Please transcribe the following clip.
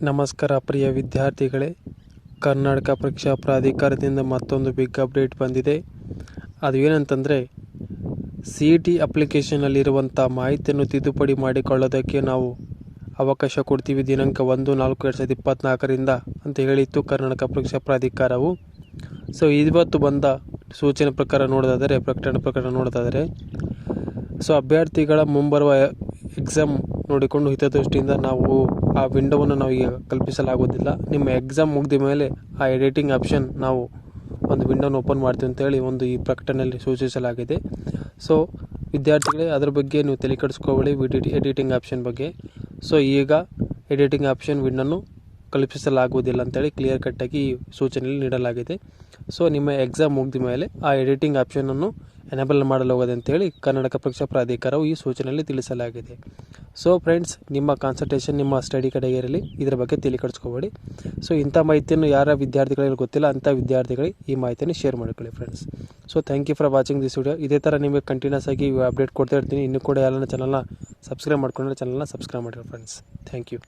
ನಮಸ್ಕಾರ ಪ್ರಿಯ ವಿದ್ಯಾರ್ಥಿಗಳೇ, ಕರ್ನಾಟಕ ಪರೀಕ್ಷಾ ಪ್ರಾಧಿಕಾರದಿಂದ ಮತ್ತೊಂದು ಬಿಗ್ ಅಪ್ಡೇಟ್ ಬಂದಿದೆ. ಅದು ಏನಂತಂದರೆ, CET ಅಪ್ಲಿಕೇಶನ್ನಲ್ಲಿರುವಂಥ ಮಾಹಿತಿಯನ್ನು ತಿದ್ದುಪಡಿ ಮಾಡಿಕೊಳ್ಳೋದಕ್ಕೆ ನಾವು ಅವಕಾಶ ಕೊಡ್ತೀವಿ ದಿನಾಂಕ 1/4/2024 ಅಂತ ಹೇಳಿತ್ತು ಕರ್ನಾಟಕ ಪರೀಕ್ಷಾ ಪ್ರಾಧಿಕಾರವು. ಸೊ ಇವತ್ತು ಬಂದ ಸೂಚನೆ ಪ್ರಕಾರ ನೋಡೋದಾದರೆ, ಪ್ರಕಟಣೆ ಪ್ರಕಾರ ನೋಡೋದಾದರೆ, ಸೊ ಅಭ್ಯರ್ಥಿಗಳ ಮುಂಬರುವ ಎಕ್ಸಾಮ್ ನೋಡಿಕೊಂಡು ಹಿತದೃಷ್ಟಿಯಿಂದ ನಾವು ಆ ವಿಂಡೋವನ್ನು ನಾವು ಈಗ ಕಲ್ಪಿಸಲಾಗುವುದಿಲ್ಲ. ನಿಮ್ಮ ಎಕ್ಸಾಮ್ ಮುಗಿದ ಮೇಲೆ ಆ ಎಡಿಟಿಂಗ್ ಆಪ್ಷನ್ ನಾವು ಒಂದು ವಿಂಡೋನ ಓಪನ್ ಮಾಡ್ತೀವಿ ಅಂತೇಳಿ ಈ ಪ್ರಕಟಣೆಯಲ್ಲಿ ಸೂಚಿಸಲಾಗಿದೆ. ಸೊ ವಿದ್ಯಾರ್ಥಿಗಳೇ, ಅದ್ರ ಬಗ್ಗೆ ನೀವು ತಲೆ ಕೆಡಿಸ್ಕೋಬೇಡಿ ಎಡಿಟಿಂಗ್ ಆಪ್ಷನ್ ಬಗ್ಗೆ. ಸೊ ಈಗ ಎಡಿಟಿಂಗ್ ಆಪ್ಷನ್ ವಿಂಡೋನು ಕಲ್ಪಿಸಲಾಗುವುದಿಲ್ಲ ಅಂತೇಳಿ ಕ್ಲಿಯರ್ ಕಟ್ಟಾಗಿ ಈ ಸೂಚನೆಯಲ್ಲಿ ನೀಡಲಾಗಿದೆ. ಸೊ ನಿಮ್ಮ ಎಕ್ಸಾಮ್ ಮುಗಿದ ಮೇಲೆ ಆ ಎಡಿಟಿಂಗ್ ಆಪ್ಷನನ್ನು ಎನೇಬಲ್ ಮಾಡಲಾಗುತ್ತದೆ ಅಂತೇಳಿ ಕರ್ನಾಟಕ ಪರೀಕ್ಷಾ ಪ್ರಾಧಿಕಾರವು ಈ ಸೂಚನೆಯಲ್ಲಿ ತಿಳಿಸಲಾಗಿದೆ. ಸೊ ಫ್ರೆಂಡ್ಸ್, ನಿಮ್ಮ ಕಾನ್ಸಂಟ್ರೇಷನ್ ನಿಮ್ಮ ಸ್ಟಡಿ ಕಡೆಗೆ ಇರಲಿ, ಇದರ ಬಗ್ಗೆ ತಲೆ ಕೆಡಿಸ್ಕೋಬೇಡಿ. ಸೊ ಇಂಥ ಮಾಹಿತಿಯನ್ನು ಯಾರ ವಿದ್ಯಾರ್ಥಿಗಳಿಗೆ ಗೊತ್ತಿಲ್ಲ ಅಂಥ ವಿದ್ಯಾರ್ಥಿಗಳಿಗೆ ಈ ಮಾಹಿತಿಯನ್ನು ಶೇರ್ ಮಾಡಿಕೊಳ್ಳಿ friends. So thank you for watching this video. ಇದೇ ಥರ ನಿಮಗೆ ಕಂಟಿನ್ಯೂಸ್ ಆಗಿ ಅಪ್ಡೇಟ್ ಕೊಡ್ತಾ ಇರ್ತೀನಿ. ಇನ್ನೂ ಕೂಡ ಯಾರನ್ನ ಚಾನಲ್ನ ಸಬ್ಸ್ಕ್ರೈಬ್ ಮಾಡ್ಕೊಂಡ್ರೆ ಚಾನಲ್ನ ಸಬ್ಸ್ಕ್ರೈಬ್ ಮಾಡಿರಿ ಫ್ರೆಂಡ್ಸ್. Thank you.